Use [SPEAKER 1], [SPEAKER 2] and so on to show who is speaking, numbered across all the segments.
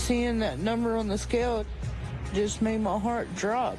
[SPEAKER 1] Seeing that number on the scale just made my heart drop.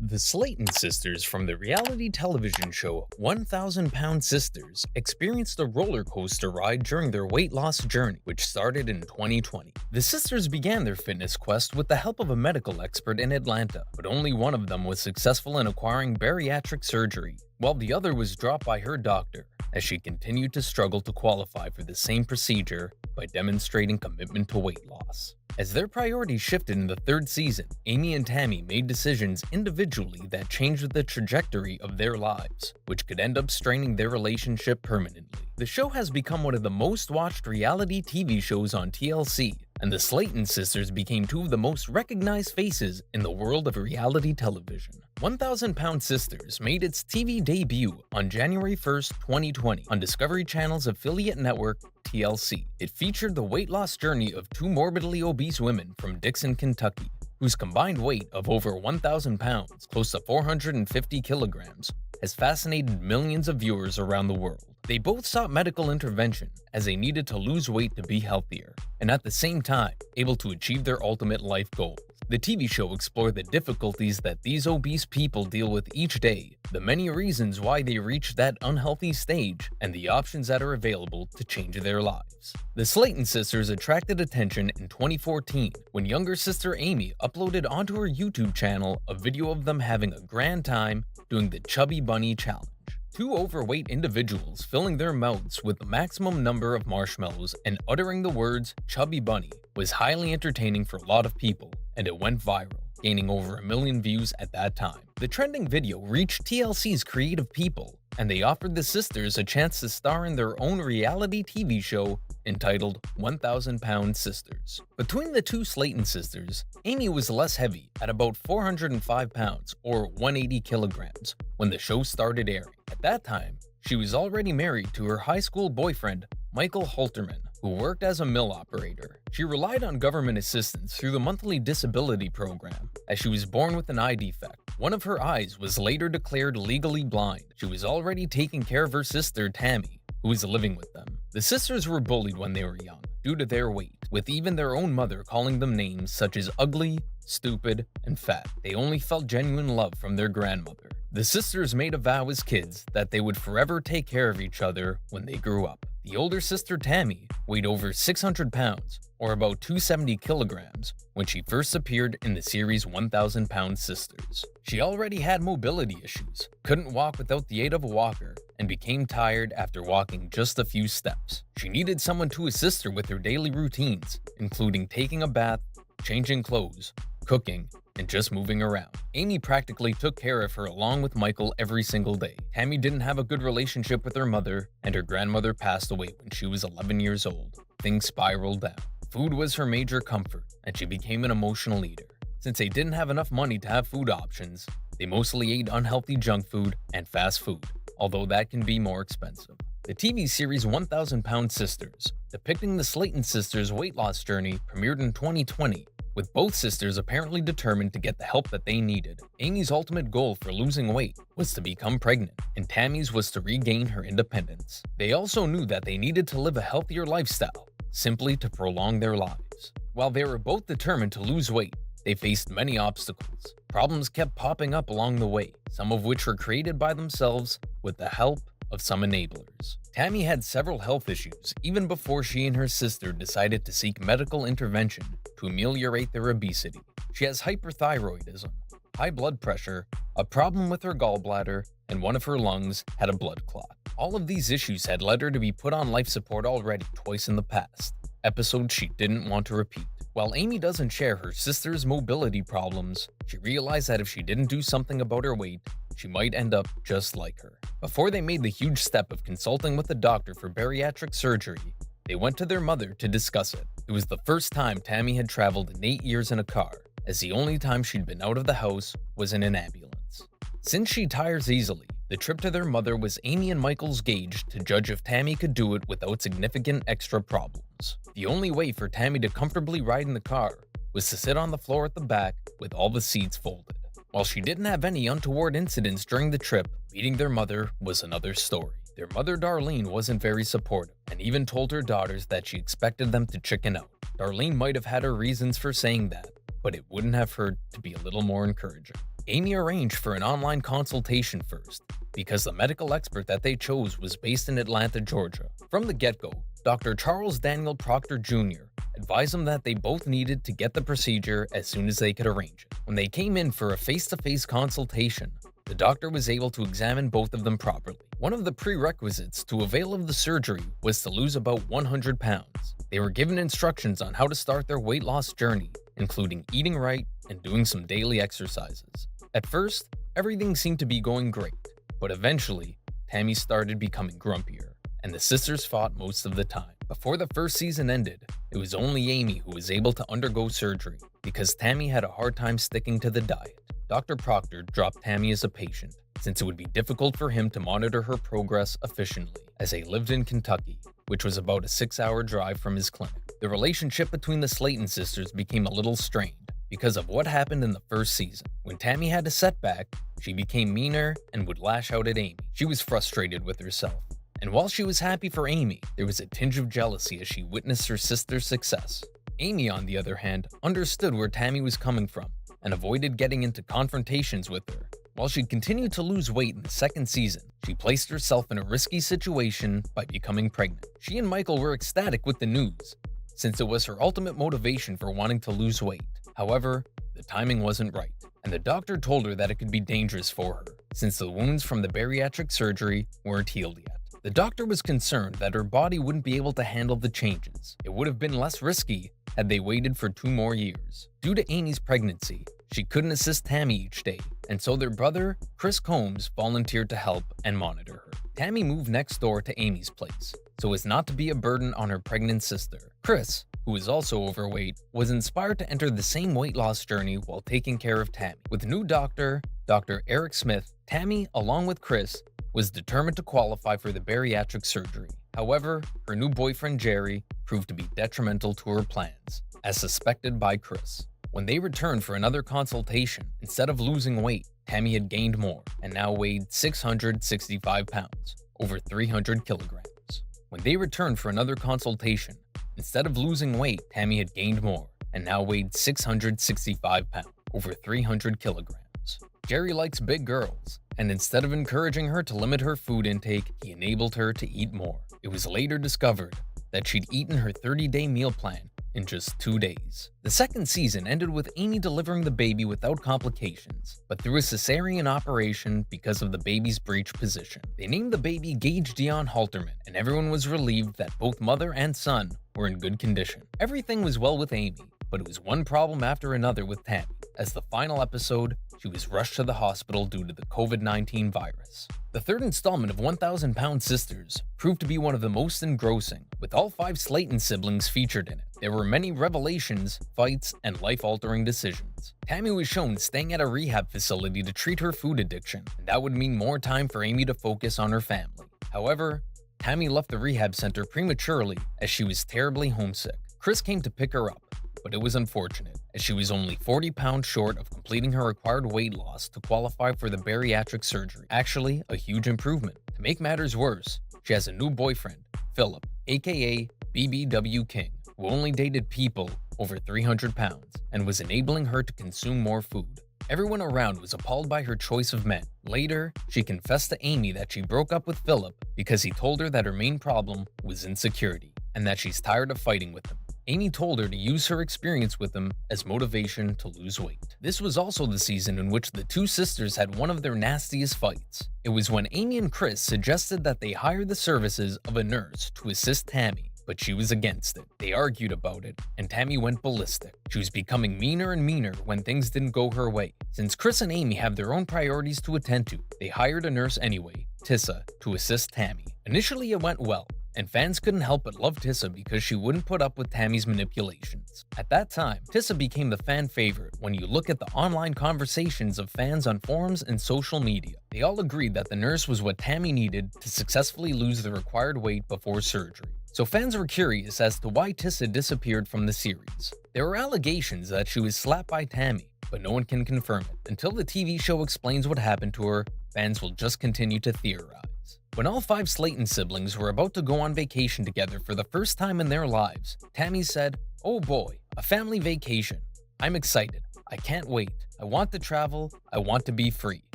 [SPEAKER 2] The Slaton Sisters from the reality television show 1,000 Pound Sisters experienced a roller coaster ride during their weight loss journey, which started in 2020. The sisters began their fitness quest with the help of a medical expert in Atlanta, but only one of them was successful in acquiring bariatric surgery, while the other was dropped by her doctor, as she continued to struggle to qualify for the same procedure by demonstrating commitment to weight loss. As their priorities shifted in the third season, Amy and Tammy made decisions individually that changed the trajectory of their lives, which could end up straining their relationship permanently. The show has become one of the most watched reality TV shows on TLC, and the Slaton Sisters became two of the most recognized faces in the world of reality television. 1,000 Pound Sisters made its TV debut on January 1st, 2020 on Discovery Channel's affiliate network, TLC. It featured the weight loss journey of two morbidly obese women from Dixon, Kentucky, whose combined weight of over 1,000 pounds, close to 450 kilograms, has fascinated millions of viewers around the world. They both sought medical intervention as they needed to lose weight to be healthier, and at the same time, able to achieve their ultimate life goals. The TV show explored the difficulties that these obese people deal with each day, the many reasons why they reach that unhealthy stage, and the options that are available to change their lives. The Slaton Sisters attracted attention in 2014 when younger sister Amy uploaded onto her YouTube channel a video of them having a grand time doing the Chubby Bunny Challenge. Two overweight individuals filling their mouths with the maximum number of marshmallows and uttering the words Chubby Bunny was highly entertaining for a lot of people, and it went viral, gaining over 1 million views at that time. The trending video reached TLC's creative people, and they offered the sisters a chance to star in their own reality TV show entitled 1,000 Pound Sisters. Between the two Slaton sisters, Amy was less heavy at about 405 pounds or 180 kilograms when the show started airing. At that time, she was already married to her high school boyfriend, Michael Halterman, who worked as a mill operator. She relied on government assistance through the monthly disability program, as she was born with an eye defect. One of her eyes was later declared legally blind. She was already taking care of her sister, Tammy, who was living with them. The sisters were bullied when they were young, due to their weight, with even their own mother calling them names such as ugly, stupid, and fat. They only felt genuine love from their grandmother. The sisters made a vow as kids that they would forever take care of each other when they grew up. The older sister, Tammy, weighed over 600 pounds, or about 270 kilograms, when she first appeared in the series 1,000 Pound Sisters. She already had mobility issues, couldn't walk without the aid of a walker, and became tired after walking just a few steps. She needed someone to assist her with her daily routines, including taking a bath, changing clothes, cooking, and just moving around. Amy practically took care of her along with Michael every single day. Tammy didn't have a good relationship with her mother, and her grandmother passed away when she was 11 years old. Things spiraled down. Food was her major comfort, and she became an emotional eater. Since they didn't have enough money to have food options, they mostly ate unhealthy junk food and fast food, although that can be more expensive. The TV series 1,000 Pound Sisters, depicting the Slaton sisters' weight loss journey, premiered in 2020, with both sisters apparently determined to get the help that they needed. Amy's ultimate goal for losing weight was to become pregnant, and Tammy's was to regain her independence. They also knew that they needed to live a healthier lifestyle, simply to prolong their lives. While they were both determined to lose weight, they faced many obstacles. Problems kept popping up along the way, some of which were created by themselves with the help of some enablers. Tammy had several health issues even before she and her sister decided to seek medical intervention to ameliorate their obesity. She has hyperthyroidism, high blood pressure, a problem with her gallbladder, and one of her lungs had a blood clot. All of these issues had led her to be put on life support already twice in the past, episodes she didn't want to repeat. While Amy doesn't share her sister's mobility problems, she realized that if she didn't do something about her weight, she might end up just like her. Before they made the huge step of consulting with a doctor for bariatric surgery, they went to their mother to discuss it. It was the first time Tammy had traveled in 8 years in a car, as the only time she'd been out of the house was in an ambulance. Since she tires easily, the trip to their mother was Amy and Michael's gauge to judge if Tammy could do it without significant extra problems. The only way for Tammy to comfortably ride in the car was to sit on the floor at the back with all the seats folded. While she didn't have any untoward incidents during the trip, meeting their mother was another story. Their mother Darlene wasn't very supportive and even told her daughters that she expected them to chicken out. Darlene might have had her reasons for saying that, but it wouldn't have hurt to be a little more encouraging. Amy arranged for an online consultation first, because the medical expert that they chose was based in Atlanta, Georgia. From the get-go, Dr. Charles Daniel Proctor Jr. advised them that they both needed to get the procedure as soon as they could arrange it. When they came in for a face-to-face consultation, the doctor was able to examine both of them properly. One of the prerequisites to avail of the surgery was to lose about 100 pounds. They were given instructions on how to start their weight loss journey, including eating right and doing some daily exercises. At first, everything seemed to be going great, but eventually, Tammy started becoming grumpier, and the sisters fought most of the time. Before the first season ended, it was only Amy who was able to undergo surgery because Tammy had a hard time sticking to the diet. Dr. Proctor dropped Tammy as a patient, since it would be difficult for him to monitor her progress efficiently, as they lived in Kentucky, which was about a 6-hour drive from his clinic. The relationship between the Slaton sisters became a little strained because of what happened in the first season. When Tammy had a setback, she became meaner and would lash out at Amy. She was frustrated with herself, and while she was happy for Amy, there was a tinge of jealousy as she witnessed her sister's success. Amy, on the other hand, understood where Tammy was coming from and avoided getting into confrontations with her. While she continued to lose weight in the second season, she placed herself in a risky situation by becoming pregnant. She and Michael were ecstatic with the news, since it was her ultimate motivation for wanting to lose weight. However, the timing wasn't right, and the doctor told her that it could be dangerous for her, since the wounds from the bariatric surgery weren't healed yet. The doctor was concerned that her body wouldn't be able to handle the changes. It would have been less risky had they waited for 2 more years. Due to Amy's pregnancy, she couldn't assist Tammy each day, and so their brother, Chris Combs, volunteered to help and monitor her. Tammy moved next door to Amy's place, so as not to be a burden on her pregnant sister. Chris, who was also overweight, was inspired to enter the same weight loss journey while taking care of Tammy. With new doctor, Dr. Eric Smith, Tammy, along with Chris, was determined to qualify for the bariatric surgery. However, her new boyfriend Jerry proved to be detrimental to her plans, as suspected by Chris. When they returned for another consultation, instead of losing weight, Tammy had gained more and now weighed 665 pounds, over 300 kilograms. When they returned for another consultation, instead of losing weight, Tammy had gained more and now weighed 665 pounds, over 300 kilograms. Jerry likes big girls, and instead of encouraging her to limit her food intake, he enabled her to eat more. It was later discovered that she'd eaten her 30-day meal plan in just 2 days. The second season ended with Amy delivering the baby without complications, but through a cesarean operation because of the baby's breech position. They named the baby Gage Dion Halterman, and everyone was relieved that both mother and son were in good condition. Everything was well with Amy, but it was one problem after another with Tammy. As the final episode, she was rushed to the hospital due to the COVID-19 virus. The third installment of 1,000 Pound Sisters proved to be one of the most engrossing, with all 5 Slayton siblings featured in it. There were many revelations, fights, and life-altering decisions. Tammy was shown staying at a rehab facility to treat her food addiction, and that would mean more time for Amy to focus on her family. However, Tammy left the rehab center prematurely as she was terribly homesick. Chris came to pick her up, but it was unfortunate, as she was only 40 pounds short of completing her required weight loss to qualify for the bariatric surgery. Actually, a huge improvement. To make matters worse, she has a new boyfriend, Philip, aka BBW King, who only dated people over 300 pounds and was enabling her to consume more food. Everyone around was appalled by her choice of men. Later, she confessed to Amy that she broke up with Philip because he told her that her main problem was insecurity and that she's tired of fighting with him. Amy told her to use her experience with him as motivation to lose weight. This was also the season in which the 2 sisters had one of their nastiest fights. It was when Amy and Chris suggested that they hire the services of a nurse to assist Tammy, but she was against it. They argued about it, and Tammy went ballistic. She was becoming meaner and meaner when things didn't go her way. Since Chris and Amy have their own priorities to attend to, they hired a nurse anyway, Tissa, to assist Tammy. Initially it went well, and fans couldn't help but love Tissa because she wouldn't put up with Tammy's manipulations. At that time, Tissa became the fan favorite when you look at the online conversations of fans on forums and social media. They all agreed that the nurse was what Tammy needed to successfully lose the required weight before surgery. So fans were curious as to why Tissa disappeared from the series. There were allegations that she was slapped by Tammy, but no one can confirm it. Until the TV show explains what happened to her, fans will just continue to theorize. When all 5 Slayton siblings were about to go on vacation together for the first time in their lives, Tammy said, "Oh boy, a family vacation. I'm excited. I can't wait. I want to travel. I want to be free."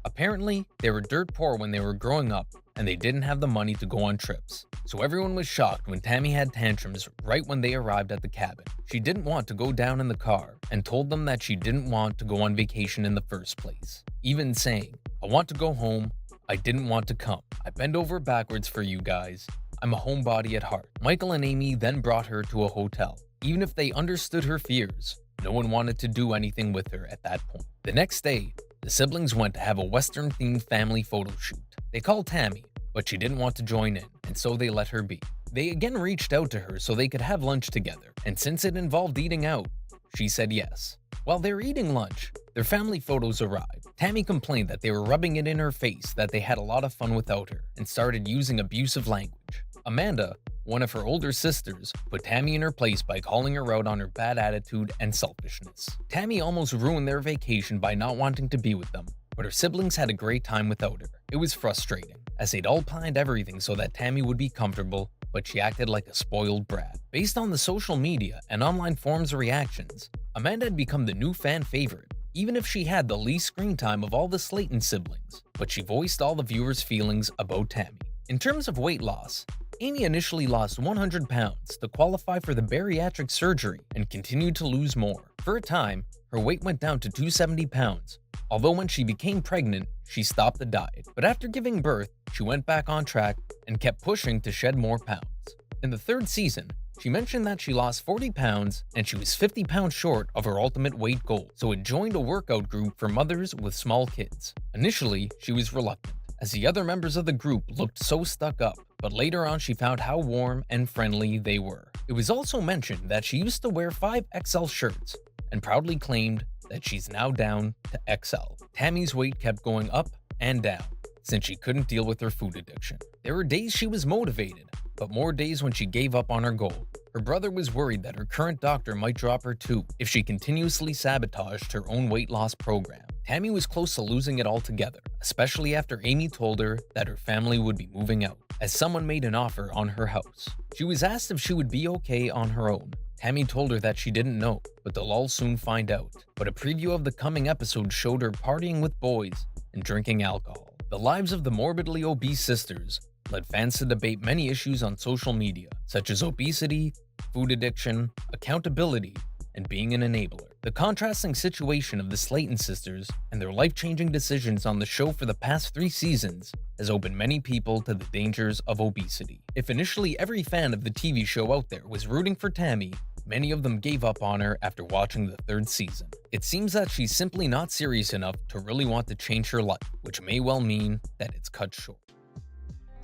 [SPEAKER 2] Apparently, they were dirt poor when they were growing up, and they didn't have the money to go on trips. So everyone was shocked when Tammy had tantrums right when they arrived at the cabin. She didn't want to go down in the car and told them that she didn't want to go on vacation in the first place, even saying, "I want to go home. I didn't want to come. I bend over backwards for you guys. I'm a homebody at heart." Michael and Amy then brought her to a hotel. Even if they understood her fears, no one wanted to do anything with her at that point. The next day, the siblings went to have a Western-themed family photo shoot. They called Tammy, but she didn't want to join in, and so they let her be. They again reached out to her so they could have lunch together, and since it involved eating out, she said yes. While they were eating lunch, their family photos arrived. Tammy complained that they were rubbing it in her face that they had a lot of fun without her, and started using abusive language. Amanda, one of her older sisters, put Tammy in her place by calling her out on her bad attitude and selfishness. Tammy almost ruined their vacation by not wanting to be with them, but her siblings had a great time without her. It was frustrating, as they'd all planned everything so that Tammy would be comfortable, but she acted like a spoiled brat. Based on the social media and online forums reactions, Amanda had become the new fan favorite, even if she had the least screen time of all the Slaton siblings, but she voiced all the viewers' feelings about Tammy. In terms of weight loss, Amy initially lost 100 pounds to qualify for the bariatric surgery and continued to lose more. For a time, her weight went down to 270 pounds, although when she became pregnant, she stopped the diet. But after giving birth, she went back on track and kept pushing to shed more pounds. In the 3rd season, she mentioned that she lost 40 pounds and she was 50 pounds short of her ultimate weight goal, so had joined a workout group for mothers with small kids. Initially, she was reluctant, as the other members of the group looked so stuck up, but later on she found how warm and friendly they were. It was also mentioned that she used to wear 5XL shirts, and proudly claimed that she's now down to XL. Tammy's weight kept going up and down, since she couldn't deal with her food addiction. There were days she was motivated, but more days when she gave up on her goal. Her brother was worried that her current doctor might drop her too if she continuously sabotaged her own weight loss program. Tammy was close to losing it altogether, especially after Amy told her that her family would be moving out, as someone made an offer on her house. She was asked if she would be okay on her own. Tammy told her that she didn't know, but they'll all soon find out. But a preview of the coming episode showed her partying with boys and drinking alcohol. The lives of the morbidly obese sisters led fans to debate many issues on social media, such as obesity, food addiction, accountability, and being an enabler. The contrasting situation of the Slaton sisters and their life-changing decisions on the show for the past 3 seasons has opened many people to the dangers of obesity. If initially every fan of the TV show out there was rooting for Tammy, many of them gave up on her after watching the 3rd season. It seems that she's simply not serious enough to really want to change her life, which may well mean that it's cut short.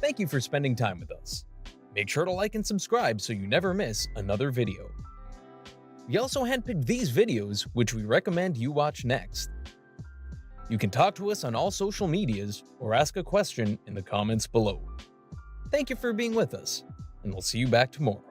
[SPEAKER 2] Thank you for spending time with us. Make sure to like and subscribe so you never miss another video. We also handpicked these videos, which we recommend you watch next. You can talk to us on all social medias or ask a question in the comments below. Thank you for being with us, and we'll see you back tomorrow.